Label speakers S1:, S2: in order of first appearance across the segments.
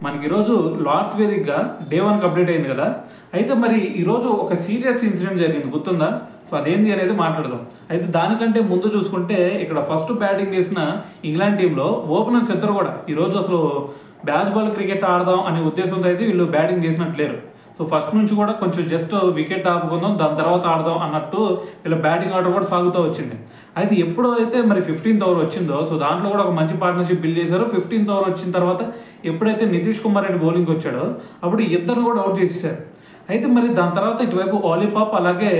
S1: మనకి ఈరోజు లార్డ్స్ వేదికగా డే 1 అప్డేట్ అయింది కదా. అయితే మరి ఈరోజు ఒక సీరియస్ ఇన్సిడెంట్ జరిగింది, గుర్తుందా? సో అదేంటి అనేది మాట్లాడదాం. అయితే దానికంటే ముందు చూసుకుంటే ఇక్కడ ఫస్ట్ బ్యాటింగ్ చేసిన ఇంగ్లాండ్ టీంలో ఓపెనర్స్ ఇద్దరు కూడా ఈరోజు అసలు బ్యాచ్ బాల్ క్రికెట్ ఆడదాం అనే ఉద్దేశంతో అయితే వీళ్ళు బ్యాటింగ్ చేసినట్టు లేరు. సో ఫస్ట్ నుంచి కూడా కొంచెం జస్ట్ వికెట్ ఆపుకుందాం, దాని తర్వాత ఆడదాం అన్నట్టు వీళ్ళ బ్యాటింగ్ ఆర్డర్ కూడా సాగుతూ వచ్చింది. అయితే ఎప్పుడైతే మరి 15th ఓవర్ వచ్చిందో, సో దాంట్లో కూడా ఒక మంచి పార్ట్నర్షిప్ బిల్డ్ చేశారు. 15th ఓవర్ వచ్చిన తర్వాత ఎప్పుడైతే నితీష్ కుమార్ రెడ్డి బౌలింగ్ వచ్చాడో అప్పుడు ఇద్దరు కూడా అవుట్ చేసేసారు. అయితే మరి దాని తర్వాత ఇటువైపు ఆలీ పాప్ అలాగే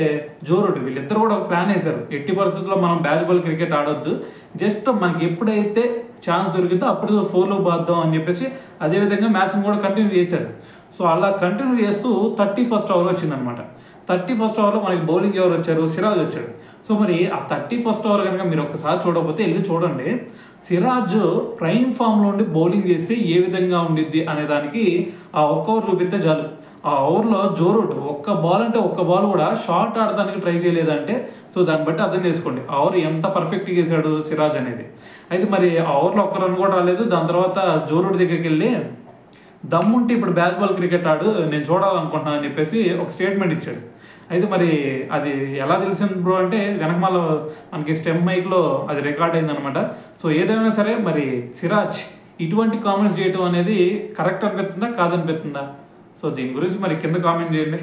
S1: జో రూట్ వీళ్ళిద్దరు కూడా ఒక ప్లాన్ వేశారు. ఎట్టి పరిస్థితుల్లో మనం బ్యాచ్ బాల్ క్రికెట్ ఆడొద్దు, జస్ట్ మనకి ఎప్పుడైతే ఛాన్స్ దొరికితే అప్పుడు 4లో బాద్దాం అని చెప్పేసి అదేవిధంగా మ్యాచ్ని కూడా కంటిన్యూ చేశారు. సో అలా కంటిన్యూ చేస్తూ 31st ఓవర్ వచ్చిందనమాట. 31st ఓవర్లో మనకి బౌలింగ్ ఎవరు వచ్చారు? సిరాజ్ వచ్చాడు. సో మరి ఆ 31st ఓవర్ కనుక మీరు ఒక్కసారి చూడకపోతే వెళ్ళి చూడండి. సిరాజ్ ప్రైమ్ ఫామ్లో ఉండి బౌలింగ్ చేస్తే ఏ విధంగా ఉండిద్ది అనే దానికి ఆ ఒక్క ఓవర్ చూపిస్తే చాలు. ఆ ఓవర్లో జో రూట్ ఒక్క బాల్ అంటే ఒక్క బాల్ కూడా షార్ట్ ఆడడానికి ట్రై చేయలేదంటే సో దాన్ని బట్టి అర్థం చేసుకోండి ఆ ఓవర్ ఎంత పర్ఫెక్ట్గా వేసాడు సిరాజ్ అనేది. అయితే మరి ఆ ఓవర్లో ఒక్క రన్ కూడా రాలేదు. దాని తర్వాత జో రూట్ దగ్గరికి వెళ్ళి దమ్ముంటే ఇప్పుడు బ్యాచ్ బాల్ క్రికెట్ ఆడు, నేను చూడాలనుకుంటున్నాను అని చెప్పేసి ఒక స్టేట్మెంట్ ఇచ్చాడు. అయితే మరి అది ఎలా తెలిసింది బ్రో అంటే వెనకమాల మనకి స్టెమ్ మైక్లో అది రికార్డ్ అయిందనమాట. సో ఏదైనా సరే మరి సిరాజ్ ఇటువంటి కామెంట్స్ చేయటం అనేది కరెక్ట్ అనిపిస్తుందా కాదనిపిస్తుందా? సో దీని గురించి మరి కింద కామెంట్ చేయండి.